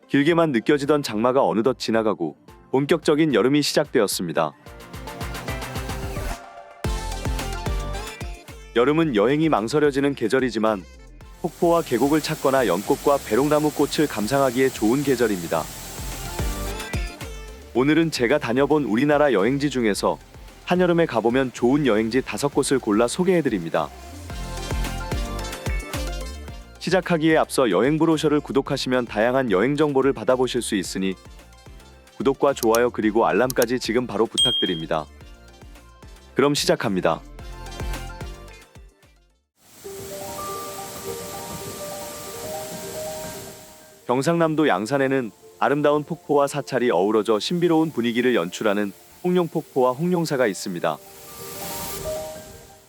길게만 느껴지던 장마가 어느덧 지나가고 본격적인 여름이 시작되었습니다. 여름은 여행이 망설여지는 계절이지만 폭포와 계곡을 찾거나 연꽃과 배롱나무 꽃을 감상하기에 좋은 계절입니다. 오늘은 제가 다녀본 우리나라 여행지 중에서 한여름에 가보면 좋은 여행지 5곳을 골라 소개해드립니다. 시작하기에 앞서 여행 브로셔를 구독하시면 다양한 여행 정보를 받아보실 수 있으니 구독과 좋아요 그리고 알람까지 지금 바로 부탁드립니다. 그럼 시작합니다. 경상남도 양산에는 아름다운 폭포와 사찰이 어우러져 신비로운 분위기를 연출하는 홍룡폭포와 홍룡사가 있습니다.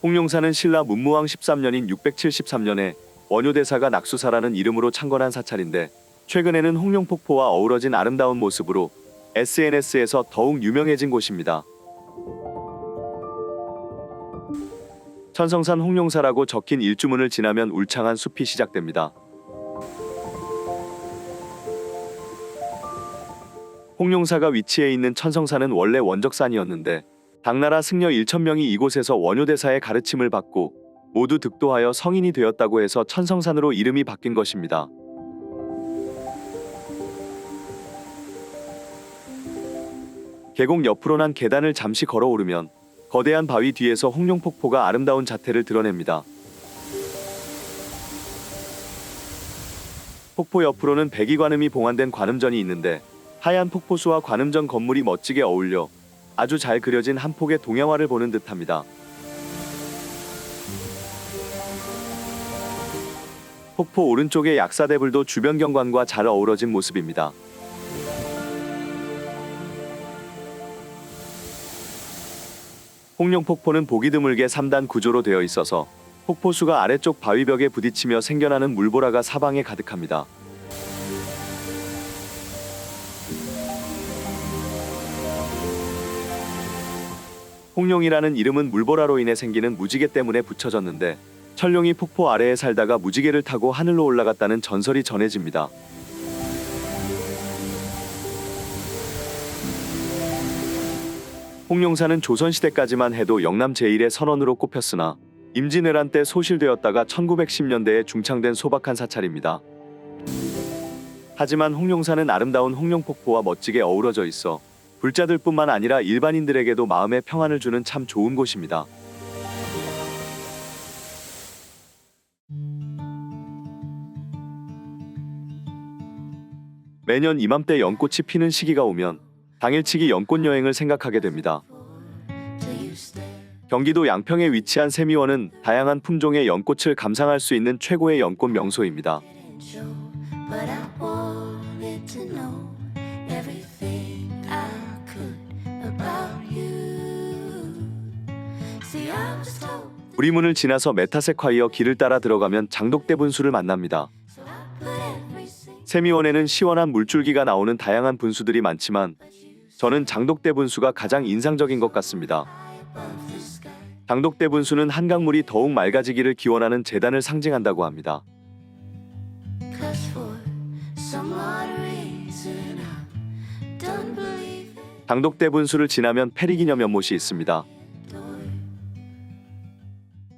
홍룡사는 신라 문무왕 13년인 673년에 원효대사가 낙수사라는 이름으로 창건한 사찰인데 최근에는 홍룡폭포와 어우러진 아름다운 모습으로 SNS에서 더욱 유명해진 곳입니다. 천성산 홍룡사라고 적힌 일주문을 지나면 울창한 숲이 시작됩니다. 홍룡사가 위치해 있는 천성산은 원래 원적산이었는데 당나라 승려 1,000명이 이곳에서 원효대사의 가르침을 받고 모두 득도하여 성인이 되었다고 해서 천성산으로 이름이 바뀐 것입니다. 계곡 옆으로 난 계단을 잠시 걸어 오르면 거대한 바위 뒤에서 홍룡폭포가 아름다운 자태를 드러냅니다. 폭포 옆으로는 백이관음이 봉안된 관음전이 있는데 하얀 폭포수와 관음전 건물이 멋지게 어울려 아주 잘 그려진 한 폭의 동양화를 보는 듯합니다. 폭포 오른쪽의 약사대불도 주변 경관과 잘 어우러진 모습입니다. 홍룡폭포는 보기 드물게 3단 구조로 되어 있어서 폭포수가 아래쪽 바위벽에 부딪히며 생겨나는 물보라가 사방에 가득합니다. 홍룡이라는 이름은 물보라로 인해 생기는 무지개 때문에 붙여졌는데 철룡이 폭포 아래에 살다가 무지개를 타고 하늘로 올라갔다는 전설이 전해집니다. 홍룡사는 조선시대까지만 해도 영남 제1의 선원으로 꼽혔으나 임진왜란 때 소실되었다가 1910년대에 중창된 소박한 사찰입니다. 하지만 홍룡사는 아름다운 홍룡폭포와 멋지게 어우러져 있어 불자들뿐만 아니라 일반인들에게도 마음의 평안을 주는 참 좋은 곳입니다. 매년 이맘때 연꽃이 피는 시기가 오면 당일치기 연꽃 여행을 생각하게 됩니다. 경기도 양평에 위치한 세미원은 다양한 품종의 연꽃을 감상할 수 있는 최고의 연꽃 명소입니다. 우리문을 지나서 메타세콰이어 길을 따라 들어가면 장독대 분수를 만납니다. 세미원에는 시원한 물줄기가 나오는 다양한 분수들이 많지만 저는 장독대 분수가 가장 인상적인 것 같습니다. 장독대 분수는 한강물이 더욱 맑아지기를 기원하는 제단을 상징한다고 합니다. 장독대 분수를 지나면 페리기념 연못이 있습니다.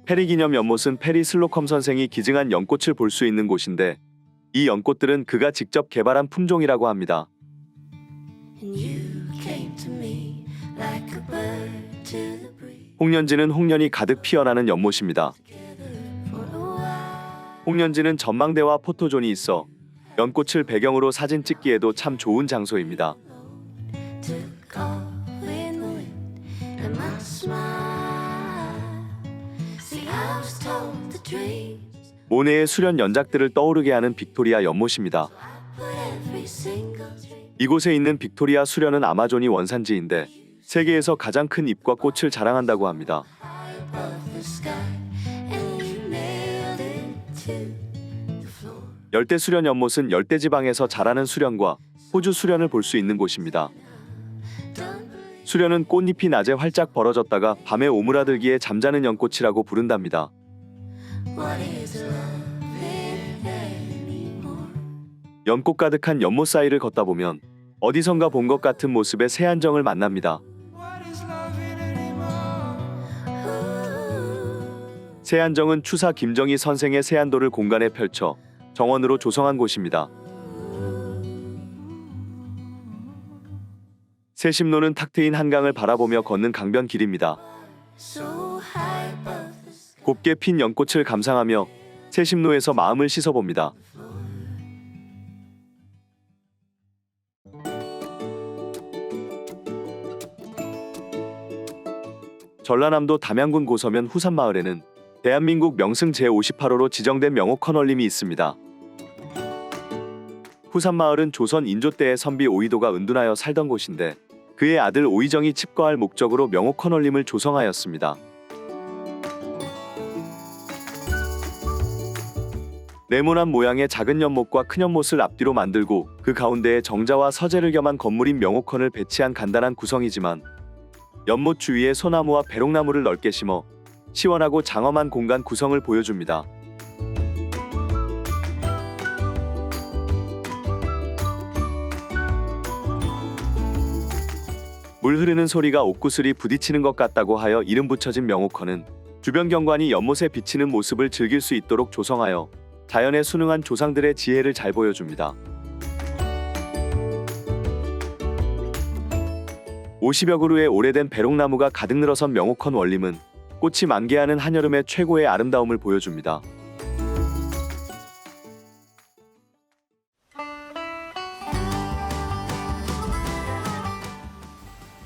페리기념 연못은 페리 슬로컴 선생이 기증한 연꽃을 볼 수 있는 곳인데 이 연꽃들은 그가 직접 개발한 품종이라고 합니다. 홍련지는 홍련이 가득 피어나는 연못입니다. 홍련지는 전망대와 포토존이 있어 연꽃을 배경으로 사진 찍기에도 참 좋은 장소입니다. 모네의 수련 연작들을 떠오르게 하는 빅토리아 연못입니다. 이곳에 있는 빅토리아 수련은 아마존이 원산지인데 세계에서 가장 큰 잎과 꽃을 자랑한다고 합니다. 열대 수련 연못은 열대지방에서 자라는 수련과 호주 수련을 볼 수 있는 곳입니다. 수련은 꽃잎이 낮에 활짝 벌어졌다가 밤에 오므라들기에 잠자는 연꽃이라고 부른답니다. 연꽃 가득한 연못 사이를 걷다 보면 어디선가 본 것 같은 모습의 새안정을 만납니다. 새안정은 추사 김정희 선생의 새안도를 공간에 펼쳐 정원으로 조성한 곳입니다. 새심로는 탁 트인 한강을 바라보며 걷는 강변 길입니다. 곱게 핀 연꽃을 감상하며 새심로에서 마음을 씻어봅니다. 전라남도 담양군 고서면 후산마을에는 대한민국 명승 제58호로 지정된 명호 커널림이 있습니다. 후산마을은 조선 인조 때의 선비 오이도가 은둔하여 살던 곳인데 그의 아들 오이정이 칩거할 목적으로 명호 커널림을 조성하였습니다. 네모난 모양의 작은 연못과 큰 연못을 앞뒤로 만들고 그 가운데에 정자와 서재를 겸한 건물인 명호컨을 배치한 간단한 구성이지만 연못 주위에 소나무와 배롱나무를 넓게 심어 시원하고 장엄한 공간 구성을 보여줍니다. 물 흐르는 소리가 옥구슬이 부딪히는 것 같다고 하여 이름 붙여진 명호컨은 주변 경관이 연못에 비치는 모습을 즐길 수 있도록 조성하여 자연에 순응한 조상들의 지혜를 잘 보여줍니다. 50여 그루의 오래된 배롱나무가 가득 늘어선 명호컨 원림은 꽃이 만개하는 한여름의 최고의 아름다움을 보여줍니다.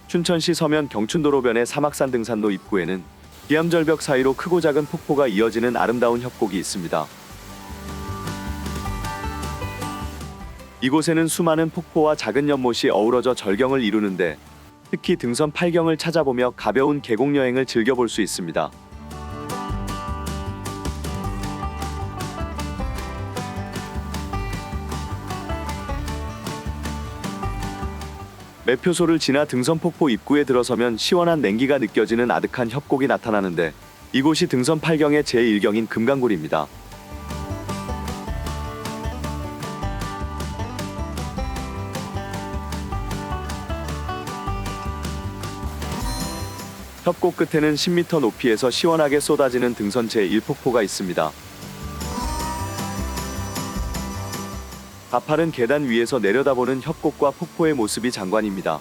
춘천시 서면 경춘도로변의 사막산 등산로 입구에는 기암절벽 사이로 크고 작은 폭포가 이어지는 아름다운 협곡이 있습니다. 이곳에는 수많은 폭포와 작은 연못이 어우러져 절경을 이루는데 특히 등선 8경을 찾아보며 가벼운 계곡 여행을 즐겨볼 수 있습니다. 매표소를 지나 등선폭포 입구에 들어서면 시원한 냉기가 느껴지는 아득한 협곡이 나타나는데 이곳이 등선 8경의 제1경인 금강굴입니다. 협곡 끝에는 10m 높이에서 시원하게 쏟아지는 등선 제1폭포가 있습니다. 가파른 계단 위에서 내려다보는 협곡과 폭포의 모습이 장관입니다.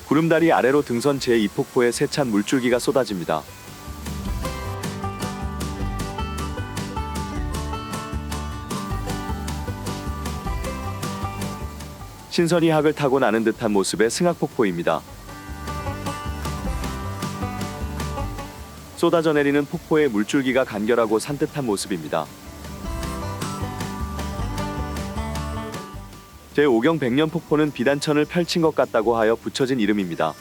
구름다리 아래로 등선 제2폭포에 세찬 물줄기가 쏟아집니다. 신선이 학을 타고 나는 듯한 모습의 승학폭포입니다. 쏟아져 내리는 폭포의 물줄기가 간결하고 산뜻한 모습입니다. 제5경 백년폭포는 비단천을 펼친 것 같다고 하여 붙여진 이름입니다.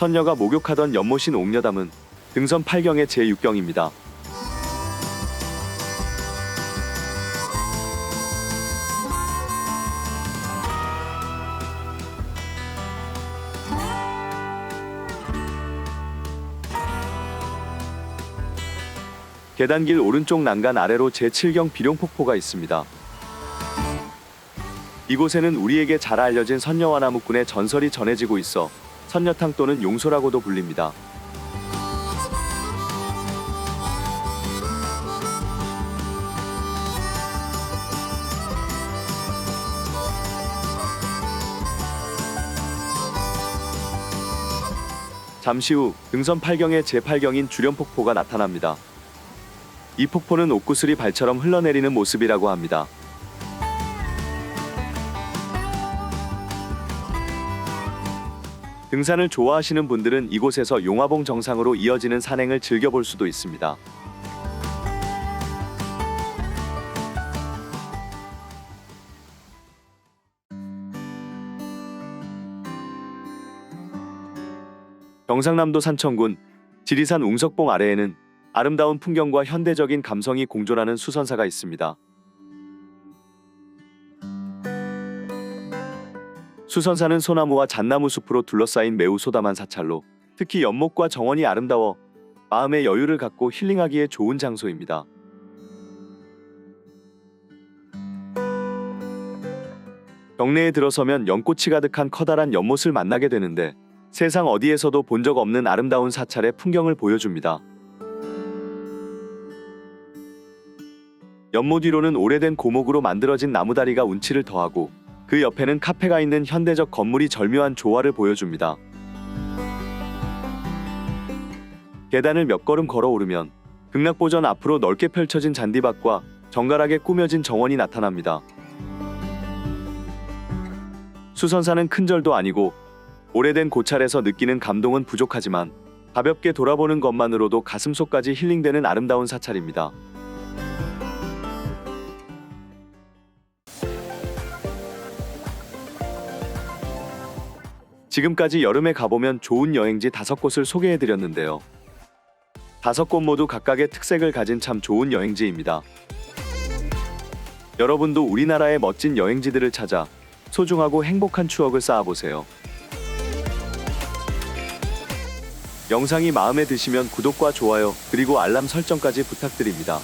선녀가 목욕하던 연못인 옥녀담은 등선 8경의 제6경입니다. 계단길 오른쪽 난간 아래로 제7경 비룡폭포가 있습니다. 이곳에는 우리에게 잘 알려진 선녀와 나무꾼의 전설이 전해지고 있어 선녀탕 또는 용소라고도 불립니다. 잠시 후 등선 8경의 제8경인 주련폭포가 나타납니다. 이 폭포는 옥구슬이 발처럼 흘러내리는 모습이라고 합니다. 등산을 좋아하시는 분들은 이곳에서 용화봉 정상으로 이어지는 산행을 즐겨볼 수도 있습니다. 경상남도 산청군 지리산 웅석봉 아래에는 아름다운 풍경과 현대적인 감성이 공존하는 수선사가 있습니다. 수선사는 소나무와 잣나무 숲으로 둘러싸인 매우 소담한 사찰로 특히 연못과 정원이 아름다워 마음의 여유를 갖고 힐링하기에 좋은 장소입니다. 경내에 들어서면 연꽃이 가득한 커다란 연못을 만나게 되는데 세상 어디에서도 본 적 없는 아름다운 사찰의 풍경을 보여줍니다. 연못 위로는 오래된 고목으로 만들어진 나무다리가 운치를 더하고 그 옆에는 카페가 있는 현대적 건물이 절묘한 조화를 보여줍니다. 계단을 몇 걸음 걸어 오르면 극락보전 앞으로 넓게 펼쳐진 잔디밭과 정갈하게 꾸며진 정원이 나타납니다. 수선사는 큰 절도 아니고 오래된 고찰에서 느끼는 감동은 부족하지만 가볍게 돌아보는 것만으로도 가슴속까지 힐링되는 아름다운 사찰입니다. 지금까지 여름에 가보면 좋은 여행지 5곳을 소개해드렸는데요. 5곳 모두 각각의 특색을 가진 참 좋은 여행지입니다. 여러분도 우리나라의 멋진 여행지들을 찾아 소중하고 행복한 추억을 쌓아보세요. 영상이 마음에 드시면 구독과 좋아요 그리고 알람 설정까지 부탁드립니다.